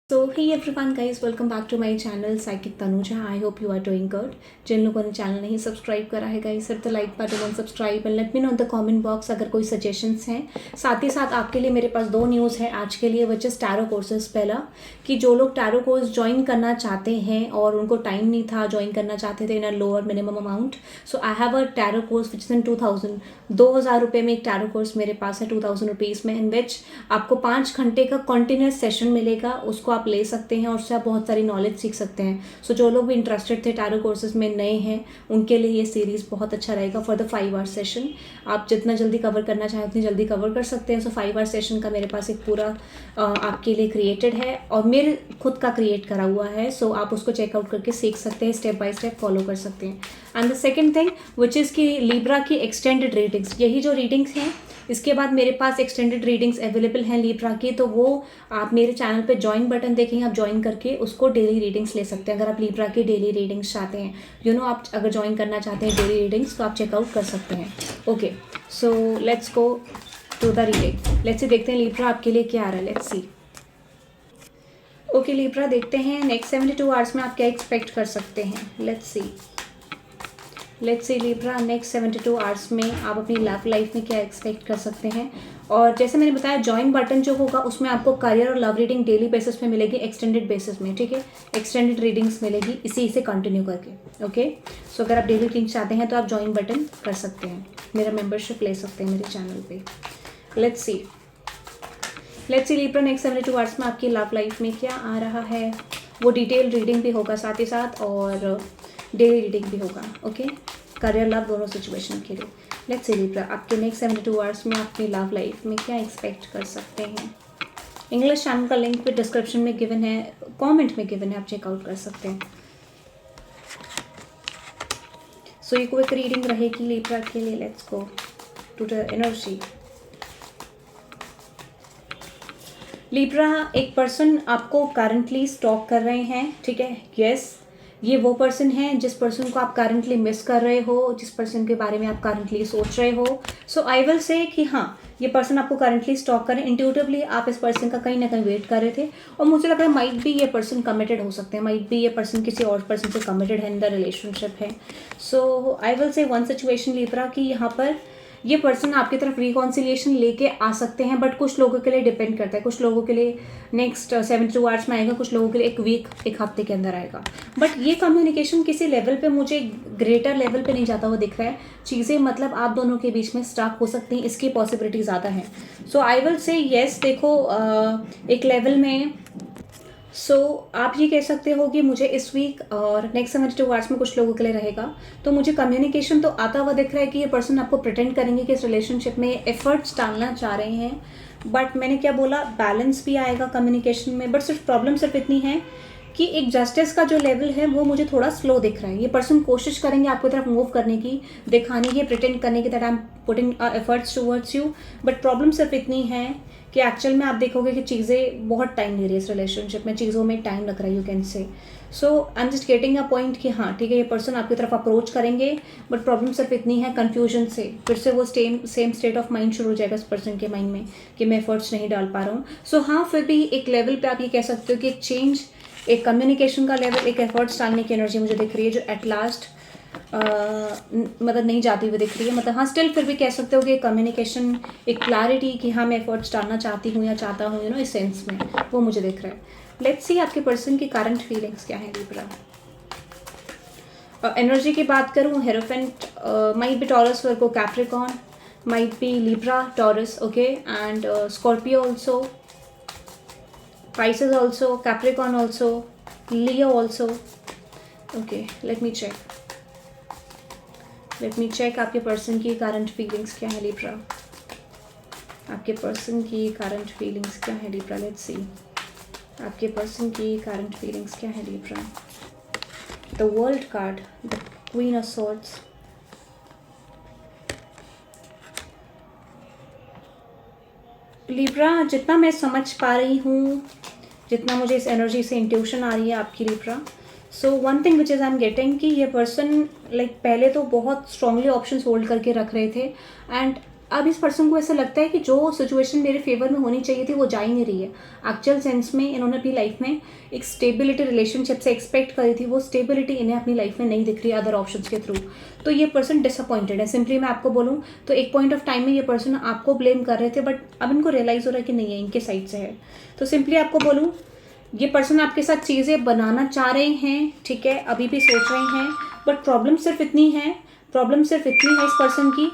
So hey everyone guys, welcome back to my channel Psychic Tanuja. I hope you are doing good. जिन लोगों ने channel नहीं subscribe करा है guys, hit the like button and subscribe and let me know in the comment box अगर कोई suggestions हैं. साथ ही साथ आपके लिए मेरे पास दो न्यूज़ है आज के लिए, विच इज़ टैरो कोर्सेज. पहला कि जो लोग टैरो कोर्स ज्वाइन करना चाहते हैं और उनको टाइम नहीं था, ज्वाइन करना चाहते थे in a lower minimum amount, so I have a tarot course which is in 2000 रुपये में एक टैरो कोर्स मेरे पास है 2000 रुपीज़ में, इन विच आपको 5 घंटे का कॉन्टिन्यूस सेशन मिलेगा. उसको आप ले सकते हैं और उससे आप बहुत सारी नॉलेज सीख सकते हैं. सो जो लोग भी इंटरेस्टेड थे टैरो कोर्सेज में, नए हैं, उनके लिए ये सीरीज़ बहुत अच्छा रहेगा फॉर द 5 आवर सेशन. आप जितना जल्दी कवर करना चाहें उतनी जल्दी कवर कर सकते हैं. सो 5 आवर सेशन का मेरे पास एक पूरा आपके लिए क्रिएटेड है और मेरे खुद का क्रिएट करा हुआ है. सो आप उसको चेकआउट करके सीख सकते हैं, स्टेप बाय स्टेप फॉलो कर सकते हैं. And the second thing which is कि लिब्रा की एक्सटेंडेड रीडिंग्स, यही जो रीडिंग्स हैं इसके बाद मेरे पास एक्सटेंडेड रीडिंग्स अवेलेबल हैं लिब्रा की. तो वो आप मेरे चैनल पे ज्वाइन बटन देखेंगे, आप ज्वाइन करके उसको डेली रीडिंग्स ले सकते हैं. अगर आप लिब्रा की डेली रीडिंग्स चाहते हैं, आप अगर ज्वाइन करना चाहते हैं डेली रीडिंग्स, तो आप चेकआउट कर सकते हैं. Okay, so let's go to the reading. Let's see, देखते हैं लिब्रा आपके लिए क्या आ रहा है. Let's C. ओके लिब्रा, देखते हैं नेक्स्ट 72 आवर्स में आप क्या एक्सपेक्ट कर सकते हैं. Let's see Libra, next 72 hours में आप अपनी लव लाइफ में क्या एक्सपेक्ट कर सकते हैं. और जैसे मैंने बताया, ज्वाइन बटन जो होगा उसमें आपको करियर और लव रीडिंग डेली बेसिस पे मिलेगी, एक्सटेंडेड बेसिस में. ठीक है, एक्सटेंडेड रीडिंग्स मिलेगी इसी से कंटिन्यू करके. ओके, सो अगर आप डेली रीडिंग चाहते हैं तो आप ज्वाइन बटन कर सकते हैं, मेरा मेंबरशिप ले सकते हैं मेरे चैनल पे. Let's see Libra, next 72 hours में आपकी लव लाइफ में क्या आ रहा है. वो डिटेल रीडिंग भी होगा साथ ही साथ और डेली रीडिंग भी होगा. ओके, करियर लव दोनों सिचुएशन के लिए. लेट्स सी लिब्रा, आपके नेक्स्ट 72 आवर्स में आपकी लव लाइफ में क्या एक्सपेक्ट कर सकते हैं. इंग्लिश चैनल का लिंक भी डिस्क्रिप्शन में गिवन है, कमेंट में गिवन है, आप चेकआउट कर सकते हैं. सो ये क्विक रीडिंग रहेगी लिब्रा के लिए. Let's go to the energy. Libra, एक पर्सन आपको करंटली स्टॉक कर रहे हैं. ठीक है, यस, ये वो पर्सन है जिस पर्सन को आप करंटली मिस कर रहे हो, जिस पर्सन के बारे में आप करंटली सोच रहे हो. सो आई विल से कि हाँ, ये पर्सन आपको करंटली स्टॉक करें. इंट्यूटिवली आप इस पर्सन का कहीं ना कहीं वेट कर रहे थे और मुझे लग रहा है माइट भी ये पर्सन कमिटेड हो सकते हैं, माइट भी ये पर्सन किसी और पर्सन से कमिटेड है, इन द रिलेशनशिप है. So I will say one situation Libra कि यहाँ पर ये पर्सन आपकी तरफ रिकॉन्सिलिएशन लेके आ सकते हैं, बट कुछ लोगों के लिए डिपेंड करता है. कुछ लोगों के लिए नेक्स्ट 72 आवर्स में आएगा, कुछ लोगों के लिए एक वीक, एक हफ्ते के अंदर आएगा. बट ये कम्युनिकेशन किसी लेवल पे मुझे ग्रेटर लेवल पे नहीं जाता हुआ दिख रहा है. चीज़ें मतलब आप दोनों के बीच में स्टक हो सकती हैं, इसकी पॉसिबिलिटी ज़्यादा है. सो आई विल से येस. देखो एक लेवल में आप ये कह सकते हो कि मुझे इस वीक और नेक्स्ट 72 आवर्स में कुछ लोगों के लिए रहेगा. तो मुझे कम्युनिकेशन तो आता हुआ दिख रहा है कि ये पर्सन आपको प्रिटेंड करेंगे कि इस रिलेशनशिप में एफर्ट्स डालना चाह रहे हैं. बट मैंने क्या बोला, बैलेंस भी आएगा कम्युनिकेशन में. बट प्रॉब्लम सिर्फ इतनी है कि एक जस्टिस का जो लेवल है वो मुझे थोड़ा स्लो दिख रहा है. ये पर्सन कोशिश करेंगे आपकी तरफ मूव करने की, दिखाने की, प्रिटेंड करने की that I am putting efforts towards you. But problem सिर्फ इतनी है कि एक्चुअल में आप देखोगे कि चीज़ें बहुत टाइम ले रही है इस रिलेशनशिप में, चीज़ों में टाइम लग रहा है, you can say. So I am just getting a point कि हाँ ठीक है, ये पर्सन आपकी तरफ अप्रोच करेंगे. बट प्रॉब्लम सिर्फ इतनी है कन्फ्यूजन से, फिर से वो सेम स्टेट ऑफ माइंड शुरू हो जाएगा इस पर्सन के माइंड में कि मैं एफर्ट्स नहीं डाल पा रहा हूँ. सो हाँ, फिर भी एक लेवल पे आप ये कह सकते हो कि एक चेंज, एक कम्युनिकेशन का लेवल, एक एफर्ट्स डालने की एनर्जी मुझे दिख रही है जो एट लास्ट मतलब नहीं जाती हुई दिख रही है. मतलब हाँ, स्टिल फिर भी कह सकते हो कि कम्युनिकेशन, एक क्लैरिटी कि हाँ मैं एफर्ट्स डालना चाहती हूँ या चाहता हूँ, इस सेंस में वो मुझे दिख रहा है. लेट्स सी आपके पर्सन की करंट फीलिंग्स क्या है लिब्रा. एनर्जी की बात करूँ, hierophant, might be taurus, Virgo, Capricorn, might be Libra, taurus, okay, and Scorpio also, Pisces also, Capricorn also, Leo also. Okay, let me check आपके पर्सन की current feelings क्या है Libra. आपके पर्सन की current feelings क्या है Libra. Let's see आपके person की करंट फीलिंग्स क्या है Libra. The world card, the queen of swords. Libra, जितना मैं समझ पा रही हूँ, जितना मुझे इस एनर्जी से इंट्यूशन आ रही है आपकी Libra, so one thing which is I am getting कि ये पर्सन लाइक पहले तो बहुत स्ट्रांगली ऑप्शंस होल्ड करके रख रहे थे एंड अब इस पर्सन को ऐसा लगता है कि जो सिचुएशन मेरे फेवर में होनी चाहिए थी वो जा ही नहीं रही है। एक्चुअल सेंस में इन्होंने अपनी लाइफ में एक स्टेबिलिटी रिलेशनशिप से एक्सपेक्ट करी थी, वो स्टेबिलिटी इन्हें अपनी लाइफ में नहीं दिख रही है अदर ऑप्शंस के थ्रू। तो ये पर्सन डिसअपॉइंटेड है। सिंपली मैं आपको बोलूँ तो एक पॉइंट ऑफ टाइम में ये पर्सन आपको ब्लेम कर रहे थे, बट अब इनको रियलाइज़ हो रहा है कि नहीं है, इनके साइड से है। तो सिंपली आपको बोलूँ, ये पर्सन आपके साथ चीज़ें बनाना चाह रहे हैं, ठीक है, अभी भी सोच रहे हैं, बट प्रॉब्लम सिर्फ इतनी है इस पर्सन की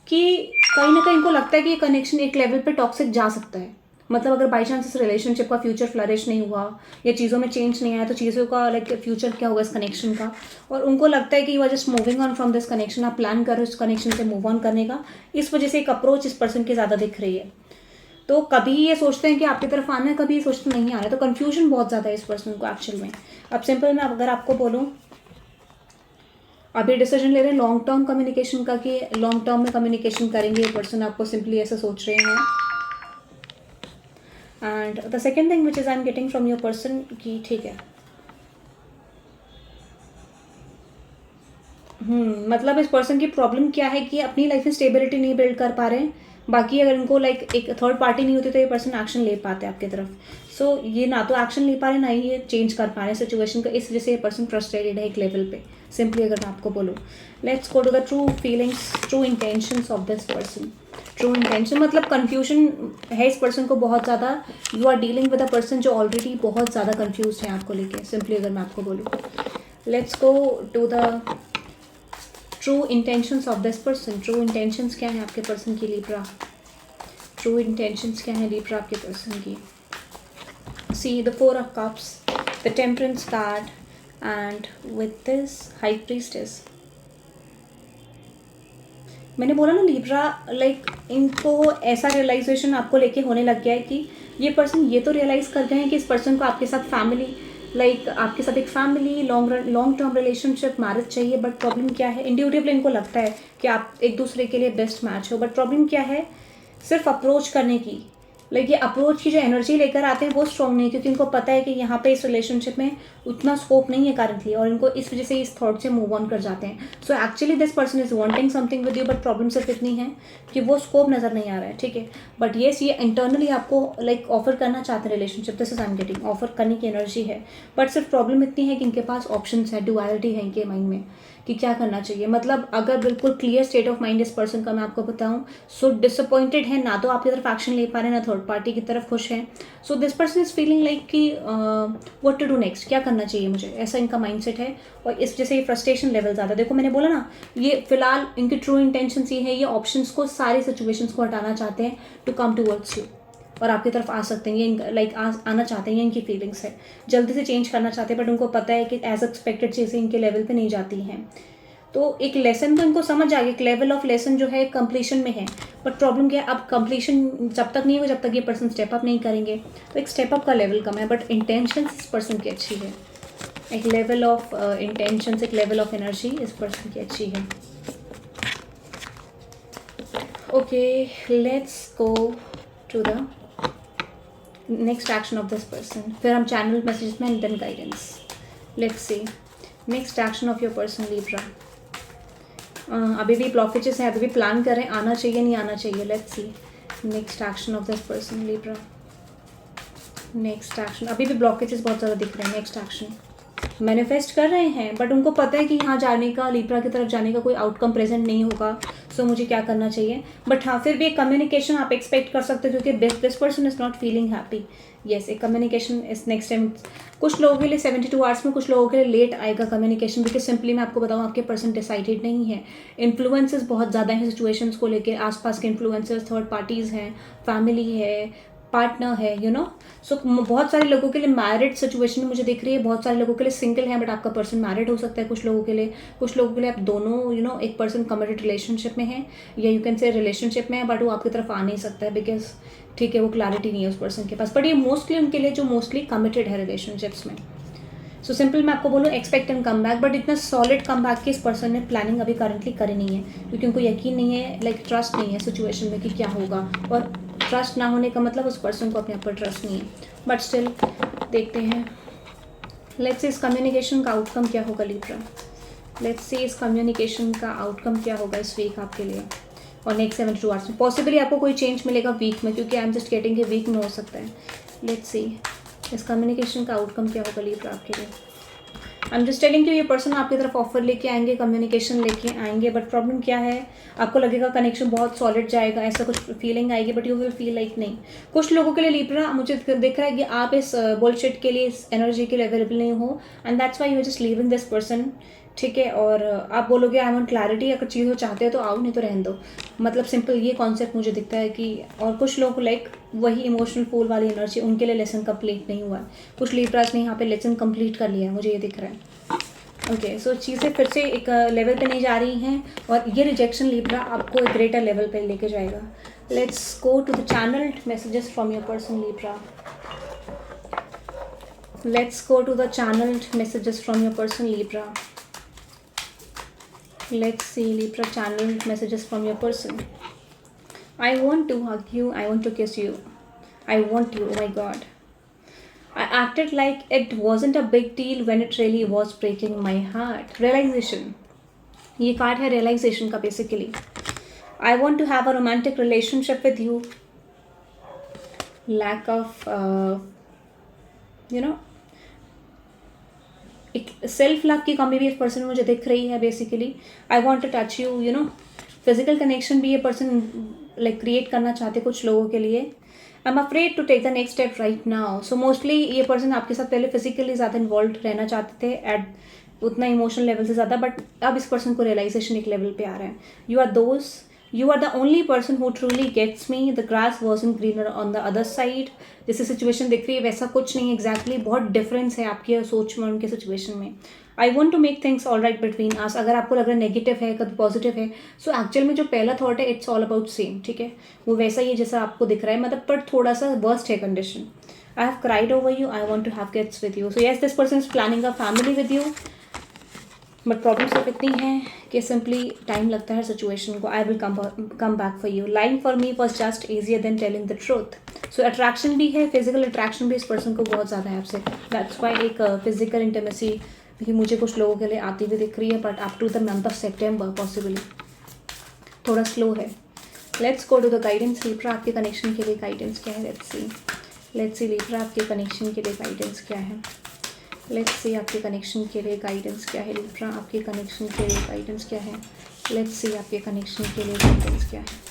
कि कहीं ना कहीं इनको लगता है कि ये कनेक्शन एक लेवल पे टॉक्सिक जा सकता है। मतलब अगर बाई चांस इस रिलेशनशिप का फ्यूचर फ्लरिश नहीं हुआ या चीज़ों में चेंज नहीं आया तो चीज़ों का लाइक फ्यूचर क्या होगा इस कनेक्शन का। और उनको लगता है कि you are just moving on from this connection, आप प्लान कर रहे हो इस कनेक्शन से मूव ऑन करने का। इस वजह से एक अप्रोच इस पर्सन की ज़्यादा दिख रही है। तो कभी ये सोचते हैं कि आपकी तरफ आना है, कभी ये सोचते नहीं आ रहा है। तो कन्फ्यूजन बहुत ज़्यादा है इस पर्सन को एक्चुअल में। अब सिंपल मैं अगर आपको बोलूँ, अभी डिसीजन ले रहे हैं लॉन्ग टर्म कम्युनिकेशन का कि लॉन्ग टर्म में कम्युनिकेशन करेंगे ये पर्सन, आपको सिंपली ऐसा सोच रहे हैं। And the second thing which is I am getting from your person कि ठीक है, मतलब इस पर्सन की प्रॉब्लम क्या है कि अपनी लाइफ में स्टेबिलिटी नहीं बिल्ड कर पा रहे हैं। बाकी अगर इनको लाइक एक थर्ड पार्टी नहीं होती तो ये पर्सन एक्शन ले पाते आपकी तरफ। सो ये ना तो एक्शन ले पा रहे, ना ही ये चेंज कर पा रहे सिचुएशन का। इस वजह से ये पर्सन फ्रस्ट्रेटेड है एक लेवल पे। सिंपली अगर मैं आपको बोलूँ, let's go to the true feelings, true intentions of this person. True intention मतलब कन्फ्यूजन है इस पर्सन को बहुत ज़्यादा। You are dealing with a person जो ऑलरेडी बहुत ज़्यादा कन्फ्यूज है आपको लेके। सिंपली अगर मैं आपको बोलूँ, let's go to the true intentions of this person. True intentions क्या है आपके पर्सन की लिब्रा? ट्रू इंटेंशंस क्या है लिब्रा आपके पर्सन की? See the 4 of cups, the temperance card, and with this high priestess. मैंने बोला ना लिब्रा, लाइक इनको ऐसा रियलाइजेशन आपको लेके होने लग गया है कि ये पर्सन ये तो रियलाइज़ कर गए हैं कि इस पर्सन को आपके साथ फैमिली, लाइक आपके साथ एक family long term relationship marriage चाहिए। बट प्रॉब्लम क्या है, इंडिविजुअली इनको लगता है कि आप एक दूसरे के लिए बेस्ट मैच हो। बट प्रॉब्लम क्या है, सिर्फ अप्रोच करने की, लाइक ये अप्रोच की जो एनर्जी लेकर आते हैं वो स्ट्रॉन्ग नहीं, क्योंकि इनको पता है कि यहाँ पे इस रिलेशनशिप में उतना स्कोप नहीं है करंटली, और इनको इस वजह से इस थॉट से मूव ऑन कर जाते हैं। So actually this person is wanting something with you, but problem सिर्फ इतनी है कि वो स्कोप नज़र नहीं आ रहा है, ठीक है। बट येस, ये इंटरनली आपको लाइक ऑफर करना चाहते हैं relationship, this is I am getting, offer करने की एनर्जी है। बट सिर्फ प्रॉब्लम इतनी है कि इनके पास ऑप्शन है, डुअलिटी है इनके माइंड में कि क्या करना चाहिए। मतलब अगर बिल्कुल क्लियर स्टेट ऑफ माइंड इस पर्सन का मैं आपको बताऊं, सो डिसअपॉइंटेड है, ना तो आपकी तरफ एक्शन ले पा रहे हैं, ना थर्ड पार्टी की तरफ खुश है। So this person is feeling like कि व्हाट टू डू नेक्स्ट, क्या करना चाहिए मुझे, ऐसा इनका माइंडसेट है। और इस वजह से ये फ्रस्ट्रेशन लेवल ज़्यादा, देखो मैंने बोला ना, ये फिलहाल इनकी ट्रू इंटेंशंस ये है, ये ऑप्शंस को, सारी सिचुएशंस को हटाना चाहते हैं टू कम टूवर्ड्स यू, और आपकी तरफ आ सकते हैं। ये लाइक आना चाहते हैं, ये इनकी फीलिंग्स है, जल्दी से चेंज करना चाहते हैं। बट उनको पता है कि एज एक्सपेक्टेड चीज़ें इनके लेवल पे नहीं जाती हैं। तो एक लेसन तो इनको समझ आ गया, एक लेवल ऑफ लेसन जो है कंप्लीशन में है। बट प्रॉब्लम क्या है, अब कंप्लीशन जब तक नहीं हो, जब तक ये पर्सन स्टेप अप नहीं करेंगे, तो एक स्टेप अप का लेवल कम है। बट इंटेंशन इस पर्सन की अच्छी है, एक लेवल ऑफ इंटेंशन, एक लेवल ऑफ एनर्जी इस पर्सन की अच्छी है। Okay, let's go to the next action of this person. फिर हम चैनल मैसेज में and then guidance. Let's see next action of your person Libra. अभी भी ब्लॉकेजेस हैं, अभी भी प्लान कर रहे हैं, आना चाहिए नहीं आना चाहिए। Let's see next action of this person Libra. Next action, अभी भी ब्लॉकेजेस बहुत ज़्यादा दिख रहे हैं। नेक्स्ट एक्शन मैनिफेस्ट कर रहे हैं, बट उनको पता है कि यहाँ जाने का, लिब्रा की तरफ जाने का कोई आउटकम प्रेजेंट नहीं होगा। सो मुझे क्या करना चाहिए। बट हाँ, फिर भी एक कम्युनिकेशन आप एक्सपेक्ट कर सकते हो, क्योंकि this person is not feeling happy. Yes, एक कम्युनिकेशन इस नेक्स्ट टाइम कुछ लोगों के लिए 72 आवर्स में, कुछ लोगों के लिए लेट आएगा कम्युनिकेशन। बिकॉज सिंपली मैं आपको बताऊँ, आपके पर्सन डिसाइडेड नहीं है। इन्फ्लुएंसेस बहुत ज़्यादा हैं सिचुएशंस को लेकर, आसपास के इन्फ्लुएंसेस, थर्ड पार्टीज़ हैं, फैमिली है, पार्टनर है, यू नो। सो बहुत सारे लोगों के लिए मैरिड सिचुएशन मुझे दिख रही है, बहुत सारे लोगों के लिए सिंगल है, बट आपका पर्सन मैरिड हो सकता है कुछ लोगों के लिए। कुछ लोगों के लिए आप दोनों, यू नो, एक पर्सन कमिटेड रिलेशनशिप में है, या यू कैन से रिलेशनशिप में है, बट वो आपकी तरफ आ नहीं सकता है बिकॉज ठीक है, वो क्लैरिटी नहीं है उस पर्सन के पास। बट ये मोस्टली उनके लिए जो मोस्टली कमिटेड है रिलेशनशिप्स में। सो सिंपल मैं आपको बोलूँ, expect and come back, but इतना सॉलिड कम बैक की इस पर्सन ने प्लानिंग अभी करंटली करी नहीं है, क्योंकि उनको यकीन नहीं है, लाइक ट्रस्ट नहीं है सिचुएशन में कि क्या होगा। और ट्रस्ट ना होने का मतलब उस पर्सन को अपने आप पर ट्रस्ट नहीं है। बट स्टिल देखते हैं, लेट्स सी इस कम्युनिकेशन का आउटकम क्या होगा लिब्रा। लेट्स सी इस कम्युनिकेशन का आउटकम क्या होगा इस वीक आपके लिए। और नेक्स्ट 72 आवर्स में पॉसिबली आपको कोई चेंज मिलेगा वीक में, क्योंकि I am just getting weak में हो सकता है। लेट्स सी इस कम्युनिकेशन का आउटकम क्या होगा लीब्रा आपके लिए। आई एम जस्ट टेलिंग कि ये पर्सन आपकी तरफ ऑफर लेके आएंगे, कम्युनिकेशन लेके आएंगे, बट प्रॉब्लम क्या है, आपको लगेगा कनेक्शन बहुत सॉलिड जाएगा, ऐसा कुछ फीलिंग आएगी, but you will feel like नहीं। कुछ लोगों के लिए लीब्रा मुझे दिख रहा है कि आप इस बुलशिट के लिए, इस एनर्जी के लिए अवेलेबल नहीं हो, and that's why you are just leaving this person, ठीक है। और आप बोलोगे आई वांट क्लैरिटी, अगर चीज़ हो चाहते हो तो आओ, नहीं तो रहने दो, मतलब सिंपल ये कॉन्सेप्ट मुझे दिखता है कि। और कुछ लोग लाइक वही इमोशनल फूल वाली एनर्जी, उनके लिए लेसन कंप्लीट नहीं हुआ है। कुछ लीब्रास ने यहाँ पे लेसन कंप्लीट कर लिया है, मुझे ये दिख रहा है। ओके, सो चीज़ें फिर से एक लेवल पे नहीं जा रही हैं, और ये रिजेक्शन लीब्रा आपको एक ग्रेटर लेवल पे लेके जाएगा। Let's go to the channelled messages from your person Libra. Let's go to the channelled messages from your person Libra. Let's see Libra channeled messages from your person. I want to hug you. I want to kiss you. I want you. Oh my God. I acted like it wasn't a big deal when it really was breaking my heart. Realization. ये card है realization का basically. I want to have a romantic relationship with you. Lack of, एक self love की कमी भी इस person में मुझे दिख रही है basically. I want to touch you, physical connection भी ये पर्सन लाइक क्रिएट करना चाहते कुछ लोगों के लिए। I am afraid to take the next step right now. So mostly ये पर्सन आपके साथ पहले फिजिकली ज़्यादा इन्वॉल्व रहना चाहते थे एट उतना इमोशनल लेवल से ज़्यादा, बट अब इस पर्सन को रियलाइजेशन एक लेवल पे आ रहा है। You are the only person who truly gets me. The grass wasn't greener on the other side. जैसे सिचुएशन दिख रही है वैसा कुछ नहीं एग्जैक्टली, बहुत डिफरेंस है आपकी सोच में उनके सिचुएशन में। I want to make things all right between us. अगर आपको लग रहा है नेगेटिव है कभी पॉजिटिव है, सो एक्चुअल में जो पहला थॉट है इट्स ऑल अबाउट सेम, ठीक है, वो वैसा ही है जैसा आपको दिख रहा है, मतलब पर थोड़ा सा वर्स्ट है condition. I have cried over you, I want to have kids with you. So yes this person is planning a family with you, but problem सिर्फ इतनी है कि सिंपली टाइम लगता है सिचुएशन को। I will come back for you. Lying for me was just easier than telling the truth. So attraction भी है, physical attraction भी इस पर्सन को बहुत ज़्यादा है आपसे। दैट्स वाई एक फिजिकल इंटीमेसी भी मुझे कुछ लोगों के लिए आती हुई दिख रही है, but up to the month of September possibly थोड़ा स्लो है। Let's go to the guidance Libra. आपके कनेक्शन के लिए गाइडेंस क्या है? लेट्स सी लीब्रा आपके कनेक्शन के लिए गाइडेंस क्या है? लेट्स सी आपके कनेक्शन के लिए गाइडेंस क्या है लीब्रा? आपके कनेक्शन के लिए गाइडेंस क्या है? लेट्स सी आपके कनेक्शन के लिए गाइडेंस क्या है?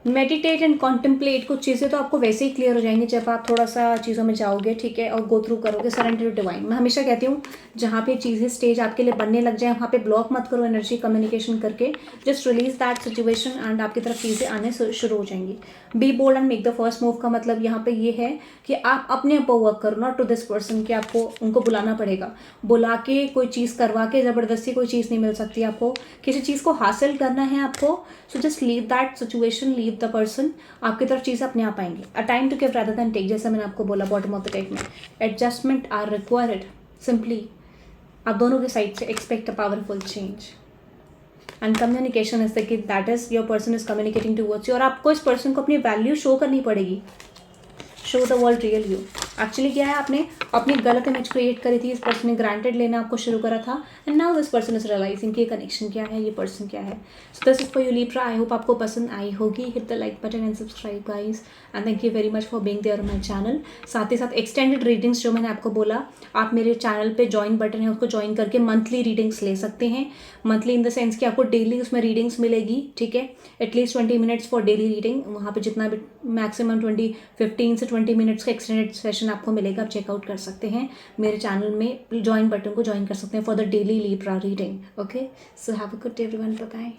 Meditate and contemplate. कुछ चीज़ें तो आपको वैसे ही क्लियर हो जाएंगी जब आप थोड़ा सा चीज़ों में जाओगे, ठीक है, और गो थ्रू करोगे। Surrender to divine. मैं हमेशा कहती हूँ जहाँ पे चीज़ें स्टेज आपके लिए बनने लग जाए वहाँ पे ब्लॉक मत करो एनर्जी कम्युनिकेशन करके। Just release that situation and आपकी तरफ चीज़ें आने शुरू हो जाएंगी। Be bold and make the first move का मतलब यहाँ पे ये है कि आप अपने ऊपर वर्क करो, नॉट टू दिस पर्सन कि आपको उनको बुलाना पड़ेगा। बुला के कोई चीज़ करवा के ज़बरदस्ती कोई चीज़ नहीं मिल सकती आपको। किसी चीज़ को हासिल करना है आपको, so just leave that situation, leave the person. आपकी तरफ चीज़ें अपने आप आएंगी। A time to give rather than take, जैसा मैंने आपको बोला बॉटम ऑफ द डेक में। Adjustment are required. सिंपली आप दोनों के साइड से expect a powerful change and communication is the gift, that is your person is communicating towards you. और आपको इस पर्सन को अपनी वैल्यू शो करनी पड़ेगी। Show the world real you. Actually क्या है, आपने अपनी गलत इमेज क्रिएट करी थी, इस पर्सन ने ग्रांटेड लेना आपको शुरू करा था, and now this person is realizing कि ये कनेक्शन क्या है, ये पर्सन क्या है। So this is for you Libra. I hope आपको पसंद आई होगी। Hit the like button and subscribe guys, and thank you very much for being there on my channel. साथ ही साथ एक्सटेंडेड रीडिंग्स जो मैंने आपको बोला, आप मेरे चैनल पे ज्वाइन बटन है उसको ज्वाइन करके मंथली रीडिंग्स ले सकते हैं। मंथली इन द सेंस कि आपको डेली उसमें रीडिंग्स मिलेगी, ठीक है, at least 20 minutes for daily reading. वहाँ पे जितना भी मैक्सिमम 15 से 20 मिनट्स का एक्सटेंडेड सेशन आपको मिलेगा। आप चेकआउट कर सकते हैं मेरे चैनल में, ज्वाइन बटन को ज्वाइन कर सकते हैं for the daily Libra reading. Okay, so have a good day everyone, bye bye.